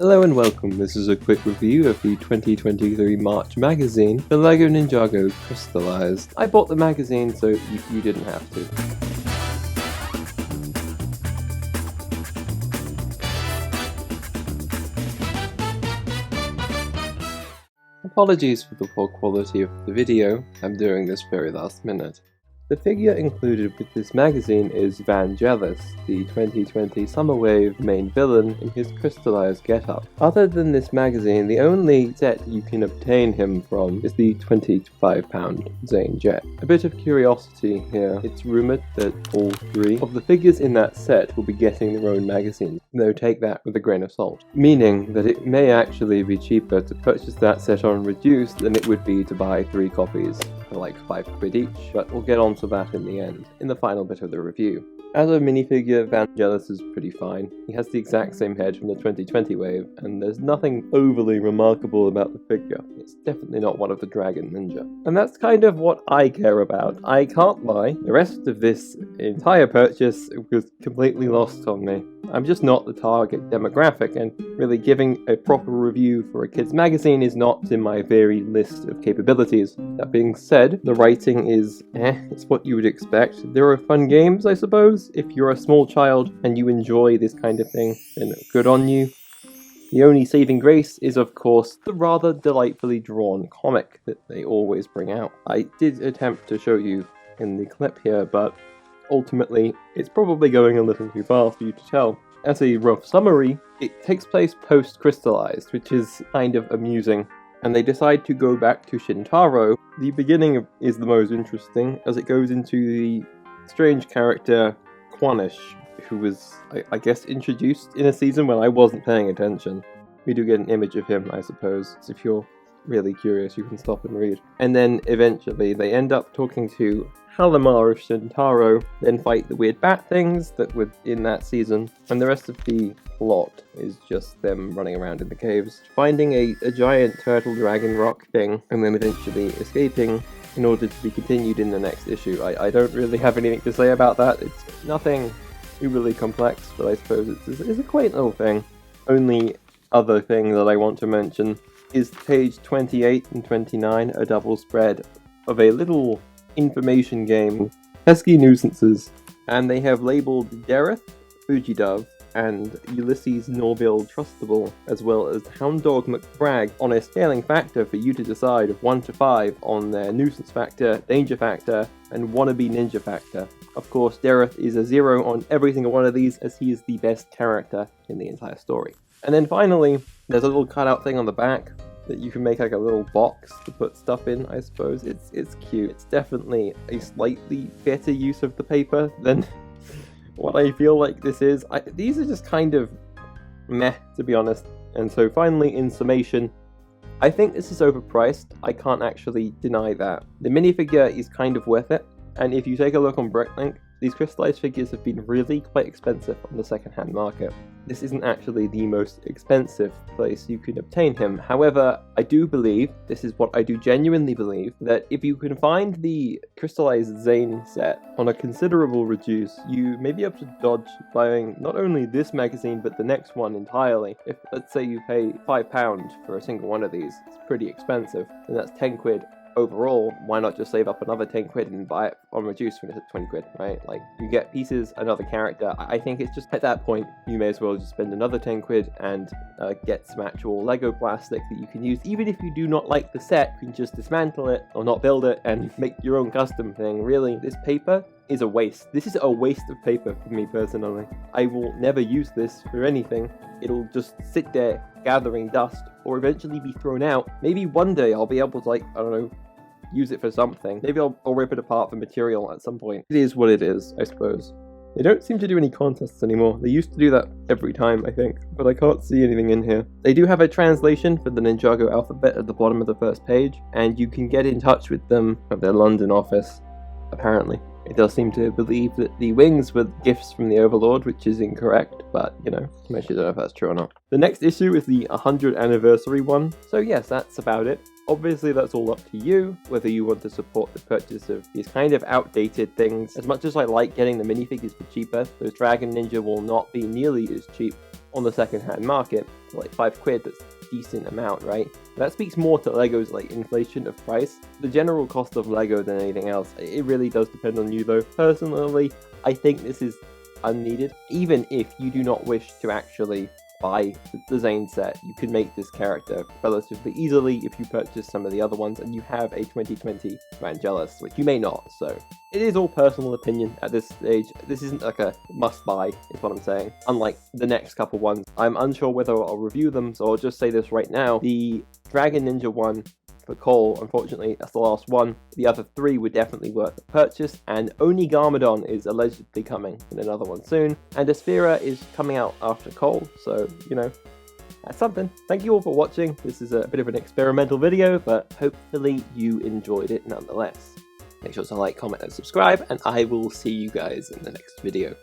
Hello and welcome, this is a quick review of the 2023 March magazine, the LEGO Ninjago Crystalised. I bought the magazine so you didn't have to. Apologies for the poor quality of the video, I'm doing this very last minute. The figure included with this magazine is Vangelis, the 2020 Summer Wave main villain in his crystallized getup. Other than this magazine, the only set you can obtain him from is the £25 Zane Jet. A bit of curiosity here, it's rumoured that all three of the figures in that set will be getting their own magazine, though take that with a grain of salt. Meaning that it may actually be cheaper to purchase that set on reduced than it would be to buy 3 copies for like £5 each, but we'll get on to that in the end, in the final bit of the review. As a minifigure, Vangelis is pretty fine. He has the exact same head from the 2020 wave, and there's nothing overly remarkable about the figure. It's definitely not one of the Dragon Ninja. And that's kind of what I care about. I can't lie, the rest of this entire purchase was completely lost on me. I'm just not the target demographic, and really giving a proper review for a kid's magazine is not in my very list of capabilities. That being said, the writing is it's what you would expect. There are fun games, I suppose. If you're a small child and you enjoy this kind of thing, then good on you. The only saving grace is, of course, the rather delightfully drawn comic that they always bring out. I did attempt to show you in the clip here, but ultimately, it's probably going a little too fast for you to tell. As a rough summary, it takes place post-Crystalised, which is kind of amusing, and they decide to go back to Shintaro. The beginning is the most interesting, as it goes into the strange character Quanish, who was, I guess, introduced in a season when I wasn't paying attention. We do get an image of him, I suppose, so if you're really curious, you can stop and read. And then, eventually, they end up talking to Halimar of Shintaro, then fight the weird bat things that were in that season, and the rest of the plot is just them running around in the caves, finding a giant turtle dragon rock thing, and then eventually escaping in order to be continued in the next issue. I don't really have anything to say about that. It's nothing overly complex, but I suppose it's a quaint little thing. Only other thing that I want to mention is page 28 and 29, a double spread of a little information game, Pesky Nuisances, and they have labelled Dareth, Fujidove, and Ulysses Norville Trustable, as well as Hound Dog McBrag, on a scaling factor for you to decide of 1 to 5 on their nuisance factor, danger factor, and wannabe ninja factor. Of course, Dareth is a 0 on every single one of these, as he is the best character in the entire story. And then finally, there's a little cutout thing on the back that you can make like a little box to put stuff in, I suppose. It's cute. It's definitely a slightly better use of the paper than what I feel like this is. These are just kind of meh, to be honest. And so finally, in summation, I think this is overpriced. I can't actually deny that. The minifigure is kind of worth it, and if you take a look on Bricklink, these crystallized figures have been really quite expensive on the second-hand market. This isn't actually the most expensive place you can obtain him. However, I do believe, this is what I do genuinely believe, that if you can find the Crystalised Zane set on a considerable reduce, you may be able to dodge buying not only this magazine, but the next one entirely. If, let's say, you pay £5 for a single one of these, it's pretty expensive, and that's 10 quid. Overall, why not just save up another 10 quid and buy it on reduced when it's at 20 quid, right? Like, you get pieces, another character. I think it's just, at that point, you may as well just spend another 10 quid and get some actual LEGO plastic that you can use. Even if you do not like the set, you can just dismantle it, or not build it, and make your own custom thing. Really, this paper is a waste. This is a waste of paper for me personally. I will never use this for anything. It'll just sit there gathering dust, or eventually be thrown out. Maybe one day I'll be able to, like, I don't know, use it for something. Maybe I'll rip it apart for material at some point. It is what it is, I suppose. They don't seem to do any contests anymore. They used to do that every time, I think, but I can't see anything in here. They do have a translation for the Ninjago alphabet at the bottom of the first page, and you can get in touch with them at their London office, apparently. It does seem to believe that the wings were gifts from the Overlord, which is incorrect, but, you know, I'm actually don't know if that's true or not. The next issue is the 100th anniversary one, so yes, that's about it. Obviously, that's all up to you, whether you want to support the purchase of these kind of outdated things. As much as I like getting the minifigures for cheaper, those Dragon Ninja will not be nearly as cheap on the second-hand market for like £5. That's a decent amount, right? That speaks more to LEGO's like inflation of price. The general cost of LEGO than anything else. It really does depend on you though. Personally, I think this is unneeded. Even if you do not wish to actually buy the Zane set, you could make this character relatively easily if you purchase some of the other ones and you have a 2020 Vangelis, which you may not, so it is all personal opinion at this stage. This isn't like a must-buy, is what I'm saying. Unlike the next couple ones, I'm unsure whether I'll review them, so I'll just say this right now. The Dragon Ninja one for Cole, unfortunately, that's the last one. The other 3 were definitely worth the purchase, and Onigamadon is allegedly coming in another one soon, and Aspera is coming out after Cole, so, you know, that's something. Thank you all for watching. This is a bit of an experimental video, but hopefully you enjoyed it nonetheless. Make sure to like, comment, and subscribe, and I will see you guys in the next video.